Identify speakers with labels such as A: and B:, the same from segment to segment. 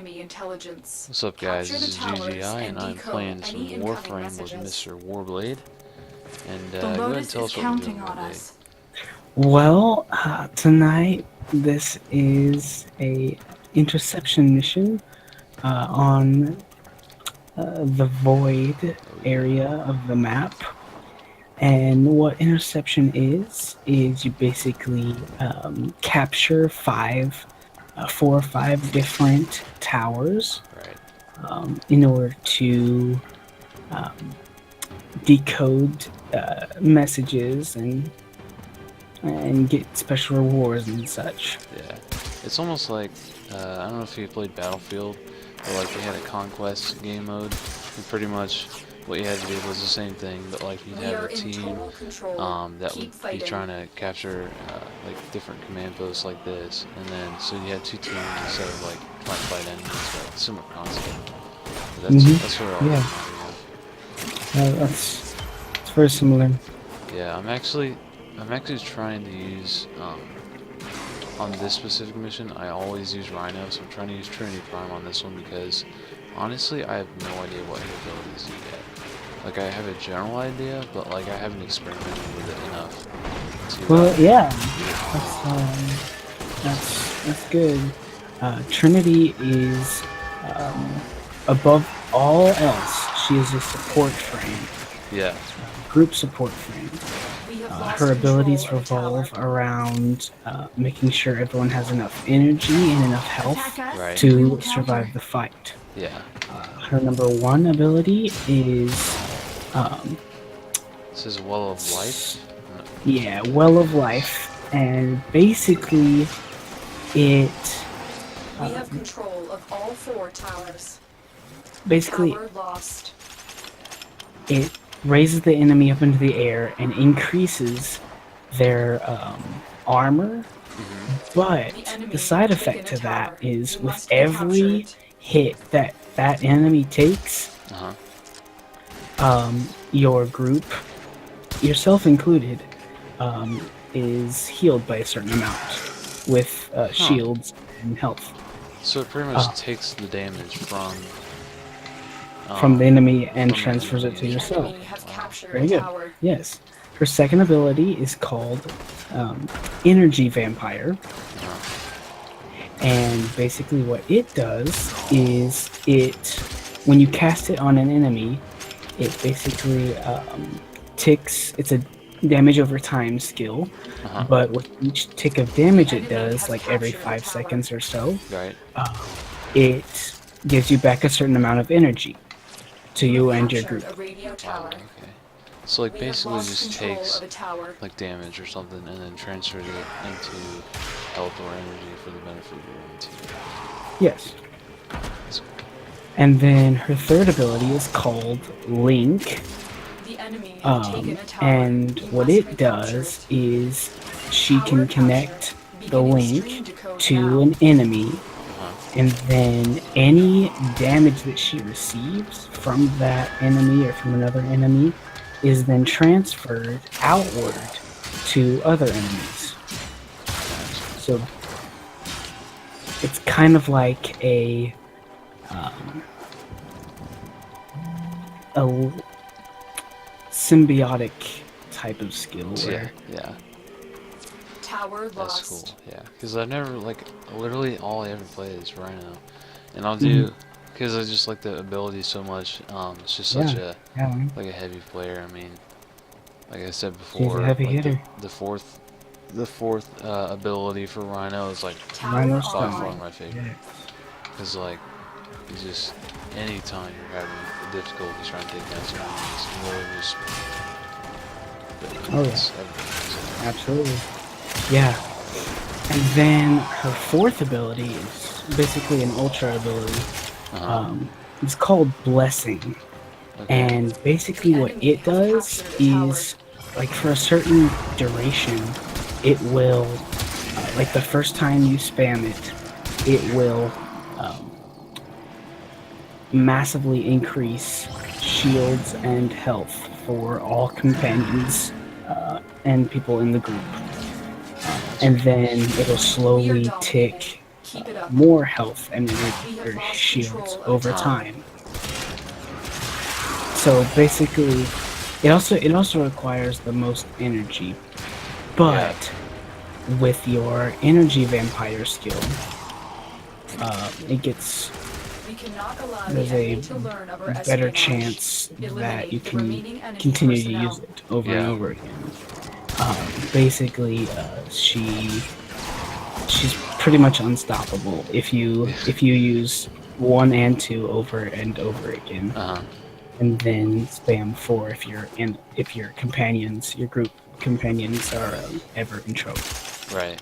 A: enemy intelligence.
B: What's up, guys?
A: Capture
B: This
A: the
B: is
A: towers
B: GGI, and
A: and
B: I'm
A: decode
B: playing some
A: any incoming
B: Warframe with
A: messages.
B: Mr. WarBlade. And
A: The
B: go ahead and
A: Lotus
B: tell
A: is
B: us what we're doing,
A: counting on
B: WarBlade.
A: us.
C: Well, tonight this is a interception mission on the void
B: Oh yeah.
C: area of the map. And what interception is you basically capture four or five different towers
B: Right.
C: in order to decode messages and get special rewards and such.
B: Yeah. It's almost like I don't know if you played Battlefield, but like they had a conquest game mode, and pretty much what you had to do was the same thing, but like you'd
A: We
B: have
A: are
B: a
A: in
B: team
A: total control.
B: that would
A: Keep
B: be
A: fighting.
B: trying to capture like different command posts like this, and then so you had two teams instead of like trying to fight enemies, but similar concept. But that's what all
C: Yeah, that's it's very similar.
B: Yeah, I'm actually trying to use on this specific mission. I always use Rhino, so I'm trying to use Trinity Prime on this one because honestly, I have no idea what his abilities you get. Like I have a general idea, but like I haven't experimented with it enough to.
C: Well, yeah, that's good. Trinity is above all else. She is a support frame,
B: Yeah.
C: group support frame.
A: We have lost
C: Her abilities
A: control of the
C: revolve
A: tower.
C: around making sure everyone has enough energy and enough health
A: Attack us,
B: Right.
A: we will
C: to
A: counter.
C: survive the fight.
B: Yeah.
C: Her number one ability is,
B: This is Well of Life.
C: yeah, Well of Life, and basically it
A: We have control of all four towers.
C: basically
A: Tower lost.
C: it raises the enemy up into the air and increases their armor. But
A: The enemy
C: the side
A: has taken
C: effect
A: a
C: to that
A: tower.
C: is
A: We
C: with
A: must recapture
C: every
A: it.
C: hit that enemy takes, your group, yourself included, is healed by a certain amount with shields and health
B: So it pretty much takes the damage
C: from the enemy and
B: from the
C: transfers it to
B: enemy.
A: The
C: yourself.
A: enemy has captured
C: Very
A: a
C: good.
A: tower.
C: Yes. Her second ability is called Energy Vampire. And basically what it does is when you cast it on an enemy, it basically it's a damage over time skill, but with each tick of damage it does, like every 5 seconds or so,
B: Right.
C: it gives you back a certain amount of energy to you and your
A: Captured
C: group.
A: a radio
B: Wow.
A: tower.
B: Okay. So like
A: We have
B: basically
A: lost
B: just
A: control
B: takes
A: of a tower.
B: like damage or something and then transfers it into health or energy for the benefit of your own team.
C: Yes.
B: That's cool.
C: And then her third ability is called Link.
A: The enemy has taken a tower.
C: And
A: We
C: what
A: must
C: it
A: recapture
C: does
A: it.
C: is she
A: Tower
C: can
A: captured.
C: connect the
A: Beginning
C: link
A: stream decode
C: to
A: now.
C: an enemy, and then any damage that she receives from that enemy or from another enemy is then transferred outward to other enemies. So it's kind of like a symbiotic type of skill
B: Yeah.
C: where
B: Yeah.
A: Tower
B: That's
A: lost.
B: cool. Yeah. Because I've never literally all I ever play is Rhino, and I'll do because I just like the ability so much. It's just such a like a heavy player. I mean, like I said before,
C: heavy
B: like
C: hitter.
B: the fourth ability for Rhino is like
A: Tower
C: Rhino
B: by
C: style.
B: far my favorite. Because like it's just anytime you're having difficulty trying to take down some enemies, you really just
C: Oh, yeah.
B: it's everything.
C: Absolutely. Yeah. And then her fourth ability is basically an ultra ability. It's called Blessing.
B: Okay.
C: And basically what it does is, like, for a certain duration, it will, like the first time you spam it, it will massively increase shields and health for all companions and people in the group. And then it'll slowly tick
A: Keep it up.
C: more health and
A: We have
C: or
A: lost
C: shields
A: control of
C: over
A: the
C: time. So basically, it also requires the most energy, but with your energy vampire skill, it gets
A: We cannot allow
C: there's
A: the
C: a
A: enemy to learn of our
C: better
A: espionage.
C: chance that
A: Eliminate
C: you
A: the
C: can
A: remaining enemy
C: continue to
A: personnel.
C: use it over
B: Yeah.
C: and over again. Basically, she's pretty much unstoppable if you use 1 and 2 over and over again, and then spam 4 if your group companions are ever in trouble.
B: Right.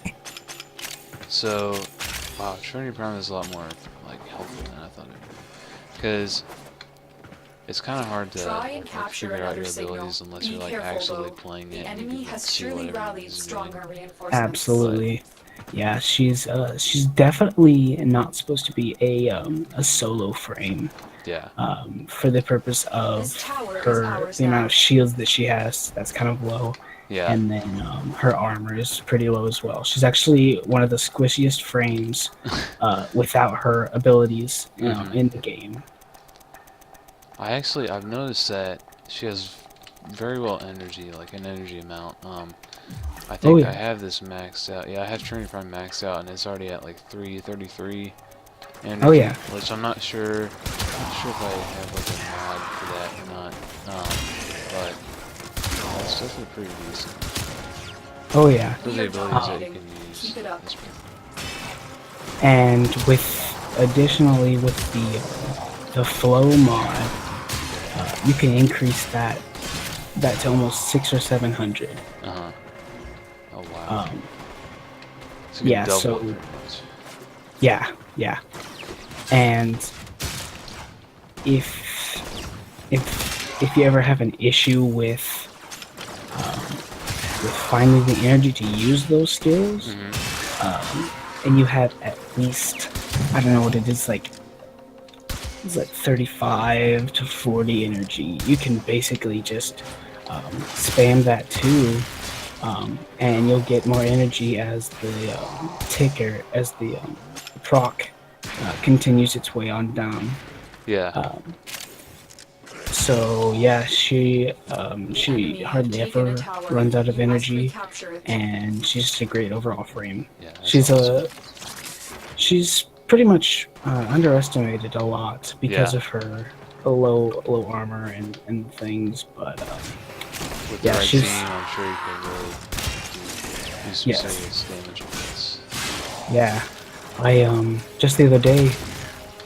B: So, wow, Trinity Prime is a lot more like helpful than I thought it would be, because it's kind of hard to
A: Try and
B: like,
A: capture
B: figure out
A: another
B: your
A: signal.
B: abilities unless
A: Be
B: you're like
A: careful,
B: actually
A: though.
B: playing
A: The
B: it. And
A: enemy
B: you can,
A: has
B: see
A: surely
B: whatever
A: rallied
B: is doing.
A: stronger reinforcements.
C: Absolutely. Yeah, she's definitely not supposed to be a solo frame.
B: Yeah.
C: For the purpose of
A: This tower is
C: her
A: ours
C: the amount
A: now.
C: of shields that she has, that's kind of low.
B: Yeah.
C: And then her armor is pretty low as well. She's actually one of the squishiest frames without her abilities, in the game.
B: I've noticed that she has very well energy, like an energy amount. I think
C: yeah.
B: I have this maxed out. Yeah, I have Trinity Prime maxed out, and it's already at like 333 energy.
C: Oh, yeah.
B: Which I'm not sure if I have like a mod for that or not. But that's definitely pretty decent.
C: Oh yeah.
B: For the abilities that you can use.
A: Keep it up.
B: That's pretty cool.
C: And additionally with the flow mod, you can increase that to almost 600 or 700.
B: Oh wow. So you
C: yeah,
B: double
C: so
B: it pretty much.
C: Yeah. And if you ever have an issue with finding the energy to use those skills, and you have at least, I don't know what it is, it's like 35 to 40 energy, you can basically just spam that too, and you'll get more energy as the proc continues its way on down.
B: Yeah.
C: So yeah, she hardly ever runs out of energy, and she's just a great overall frame.
B: Yeah.
C: She's pretty much underestimated a lot because of her low armor and things, but
B: with the right team, I'm sure you can really do some
C: Yes.
B: serious damage with this.
C: Yeah, I just the other day,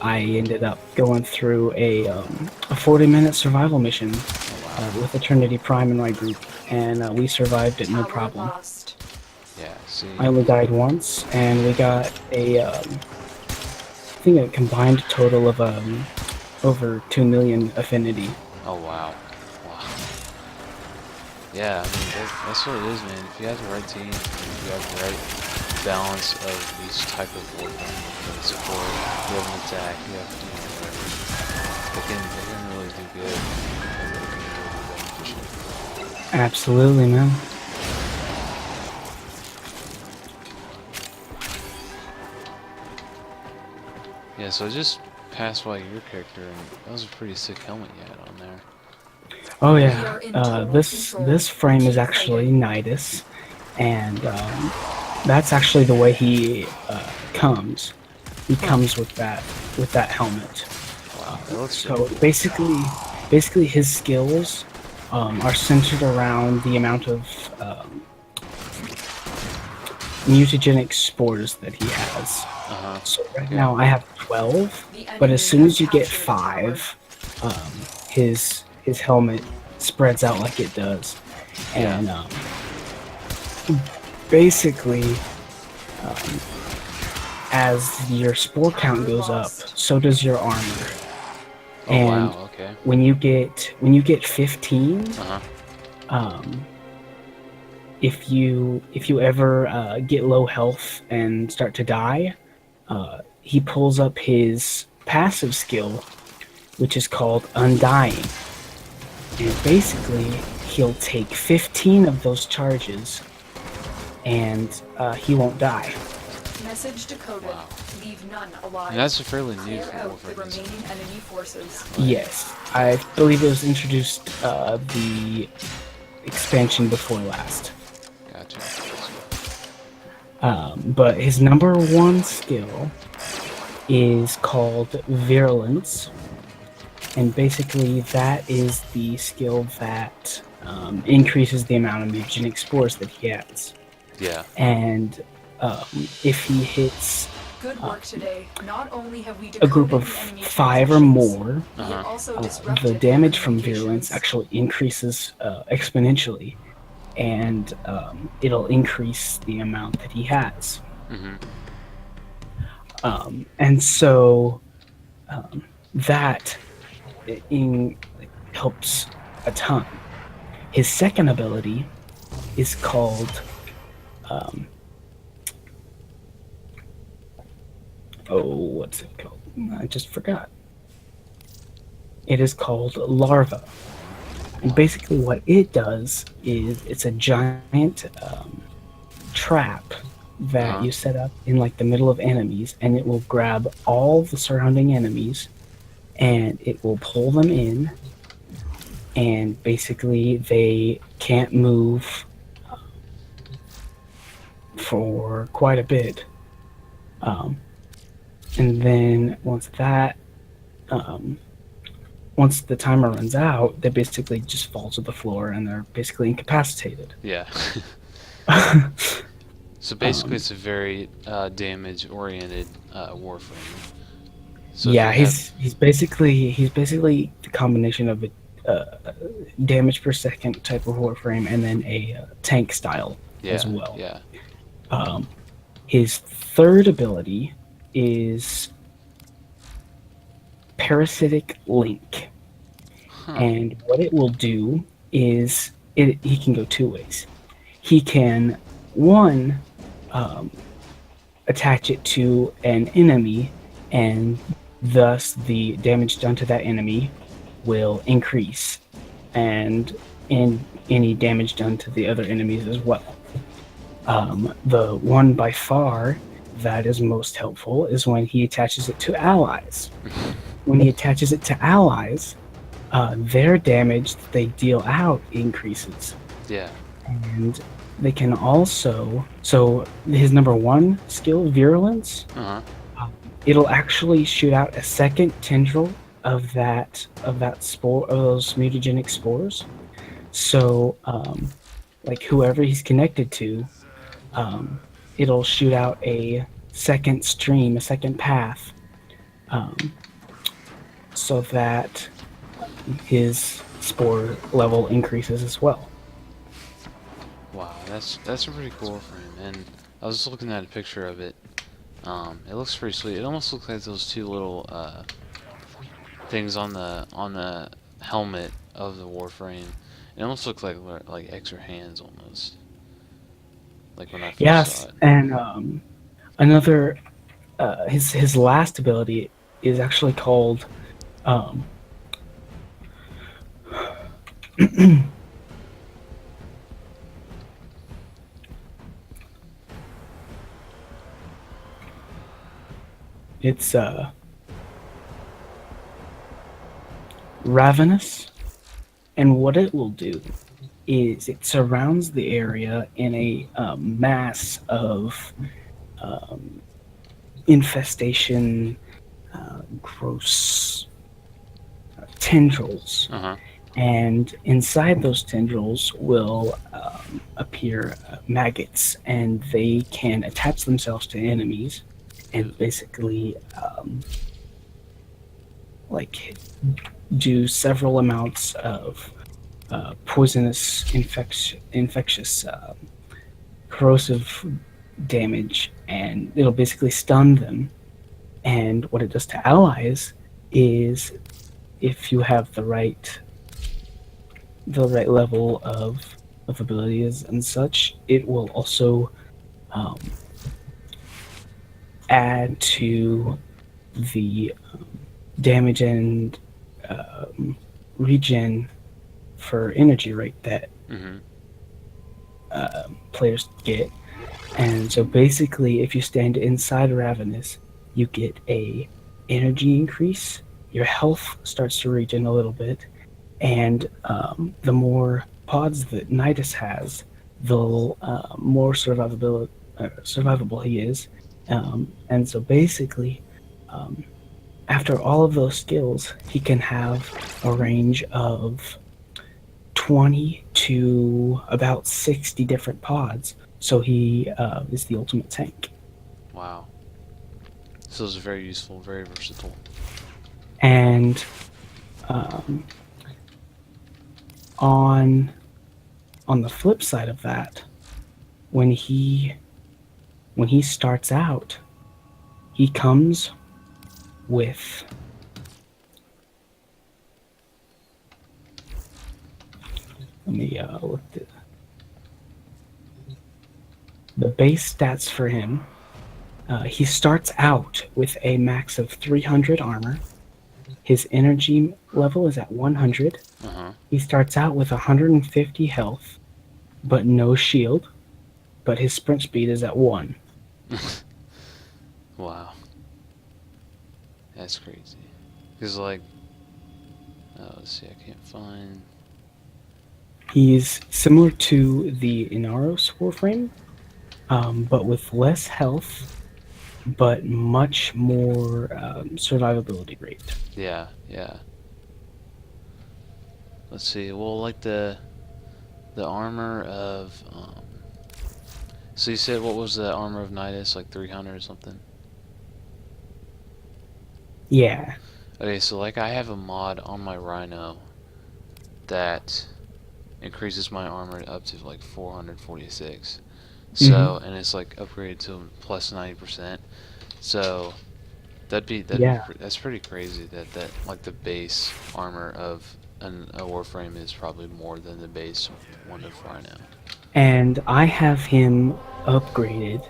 C: I ended up going through a 40-minute survival mission with Eternity Prime in my group, and we survived it no problem.
B: Yeah, see.
C: I only died once, and we got I think a combined total of over 2 million affinity.
B: Oh wow. Yeah, I mean that's what it is, man. If you have the right team, if you have the right balance of each type of warfare, you have support, you have an attack, you have whatever, they can really do good. They can really be beneficial.
C: Absolutely, man.
B: Yeah, so I just passed by your character, and that was a pretty sick helmet you had on there.
C: Oh yeah, this frame is actually Nidus, and that's actually the way he comes. He comes with that helmet.
B: Wow, that looks
C: So
B: cool.
C: basically his skills are centered around the amount of mutagenic spores that he has. So right now I have 12, but as soon as you get 5, his helmet spreads out like it does, and basically as your spore count goes up, so does your armor. And
B: wow, okay.
C: when you get 15, if you ever get low health and start to die, he pulls up his passive skill, which is called Undying. And basically, he'll take 15 of those charges, and he won't die.
A: Message decoded.
B: Wow.
A: Leave none alive.
B: And that's a fairly new
A: Clear out the
B: Warframe, isn't it?
A: remaining enemy forces.
C: Yes, I believe it was introduced the expansion before last.
B: Gotcha.
C: But his number one skill is called Virulence, and basically that is the skill that increases the amount of mutagenic spores that he has.
B: Yeah.
C: And if he hits
A: Good work today. Not only have we
C: a group
A: decoded
C: of
A: the enemy
C: 5 or
A: transmissions,
C: more,
A: we have also
C: the
A: disrupted
C: damage
A: their
C: from
A: communications.
C: Virulence actually increases exponentially, and it'll increase the amount that he has.
B: Mm-hmm.
C: And so that helps a ton. His second ability is called what's it called? I just forgot. It is called Larva. And basically what it does is it's a giant trap that you set up in like the middle of enemies, and it will grab all the surrounding enemies and it will pull them in, and basically they can't move for quite a bit. And then once the timer runs out, they basically just fall to the floor and they're basically incapacitated.
B: Yeah. So basically, it's a very damage-oriented Warframe. So
C: yeah,
B: if
C: he's basically the combination of a damage per second type of Warframe and then a tank style as well.
B: Yeah.
C: His third ability is Parasitic Link. And what it will do is he can go two ways. He can, one, attach it to an enemy, and thus the damage done to that enemy will increase, and any damage done to the other enemies as well. The one by far that is most helpful is when he attaches it to allies. When he attaches it to allies, their damage that they deal out increases.
B: Yeah.
C: And they can also, so his number one skill, Virulence, it'll actually shoot out a second tendril of that spore, of those mutagenic spores. So like whoever he's connected to, it'll shoot out a second stream, a second path, so that his spore level increases as well.
B: Wow, that's a pretty cool frame, and I was just looking at a picture of it. It looks pretty sweet. It almost looks like those two little things on the helmet of the Warframe. It almost looks like extra hands almost. Like when I first saw it.
C: And another his last ability is actually called it's Ravenous, and what it will do is it surrounds the area in a mass of infestation, gross tendrils. And inside those tendrils will appear maggots, and they can attach themselves to enemies and basically like do several amounts of poisonous, infectious, corrosive damage, and it'll basically stun them. And what it does to allies is, if you have the right level of abilities and such, it will also add to the damage and regen for energy rate that players get. And so basically, if you stand inside Ravenous, you get a energy increase. Your health starts to regen a little bit, and the more pods that Nidus has, the more survivable he is. And so basically, um, after all of those skills, he can have a range of 20 to about 60 different pods. So he is the ultimate tank.
B: Wow. So it's very useful, very versatile.
C: And um, on the flip side of that, when he starts out, he comes with let me look at the base stats for him. He starts out with a max of 300 armor. His energy level is at 100.
B: Uh-huh.
C: He starts out with 150 health, but no shield. But his sprint speed is at 1.
B: Wow. That's crazy. Because, like, let's see, I can't find...
C: He's similar to the Nidus Warframe, but with less health, but much more survivability rate.
B: Yeah, yeah. Let's see, well, like the armor of, so you said, what was the armor of Nidus, like 300 or something?
C: Yeah.
B: Okay, so like I have a mod on my Rhino that increases my armor up to like 446. So, and it's like upgraded to plus 90%. So that's pretty crazy that like the base armor of a Warframe is probably more than the base one of Rhino.
C: And I have him upgraded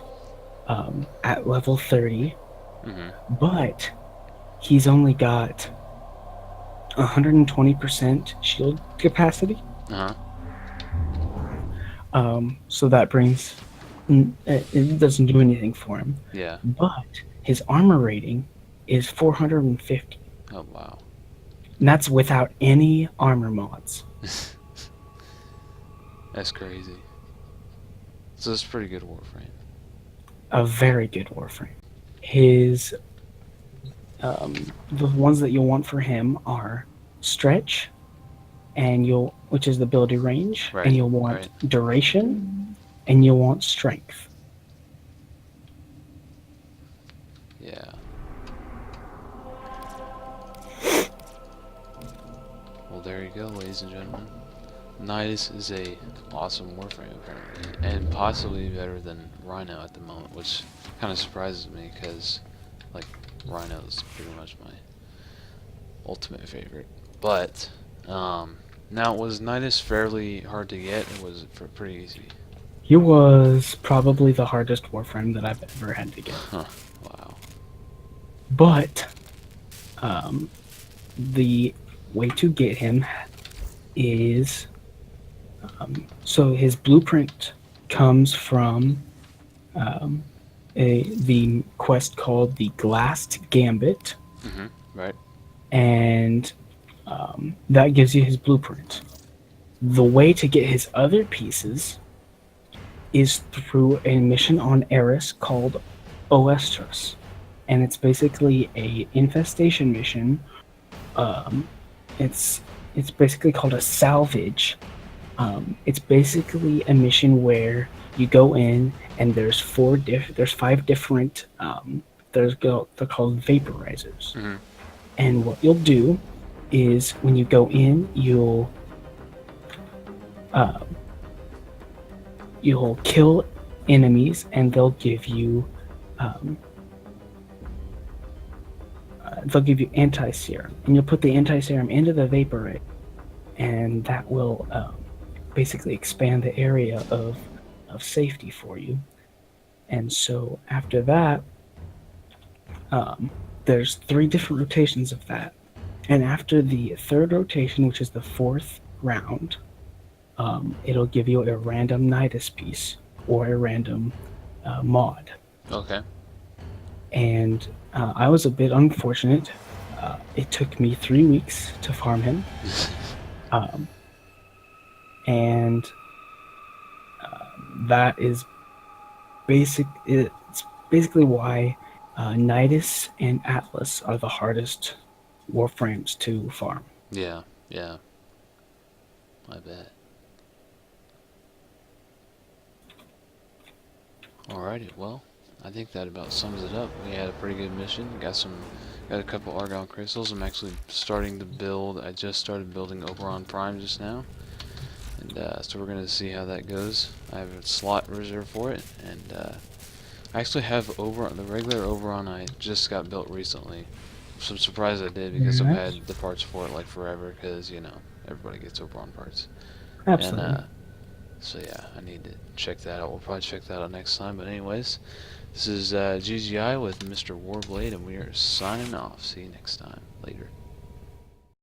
C: at level 30, but he's only got 120% shield capacity. So that brings it doesn't do anything for him.
B: Yeah.
C: But his armor rating is 450.
B: Oh wow.
C: And that's without any armor mods.
B: That's crazy. So it's a pretty good Warframe.
C: A very good Warframe. His the ones that you'll want for him are stretch, and which is the ability range,
B: Right,
C: and you'll want duration, and you'll want strength.
B: Yeah. Well, there you go, ladies and gentlemen. Nidus is a awesome Warframe apparently, and possibly better than Rhino at the moment, which kind of surprises me because, like, Rhino is pretty much my ultimate favorite. But now, was Nidus fairly hard to get, or was it pretty easy?
C: He was probably the hardest Warframe that I've ever had to get.
B: Huh. Wow.
C: But the way to get him is so his blueprint comes from the quest called the Glassed Gambit.
B: Right.
C: And that gives you his blueprint. The way to get his other pieces is through a mission on Eris called Oestros, and it's basically a infestation mission. It's basically called a salvage. It's basically a mission where you go in and there's 5 different they're called vaporizers. And what you'll do is when you go in, you'll kill enemies, and they'll give you anti-serum, and you'll put the anti-serum into the vaporizer, and that will basically expand the area of safety for you. And so after that, there's 3 different rotations of that, and after the 3rd rotation, which is the 4th round, it'll give you a random Nidus piece or a random mod.
B: Okay.
C: And I was a bit unfortunate. It took me 3 weeks to farm him. Um, and that is it's basically why Nidus and Atlas are the hardest Warframes to farm.
B: Yeah, yeah. I bet. Alrighty, well, I think that about sums it up. We had a pretty good mission. Got a couple Argon crystals. I'm actually starting to build. I just started building Oberon Prime just now, and so we're gonna see how that goes. I have a slot reserved for it, and I actually have Oberon, the regular Oberon. I just got built recently. So I'm surprised I did because
C: Very
B: I've
C: nice.
B: had the parts for it like forever. Because you know everybody gets Oberon parts, and
C: Absolutely.
B: so yeah, I need to check that out. We'll probably check that out next time. But anyways, this is GGI with Mr. WarBlade, and we are signing off. See you next time. Later.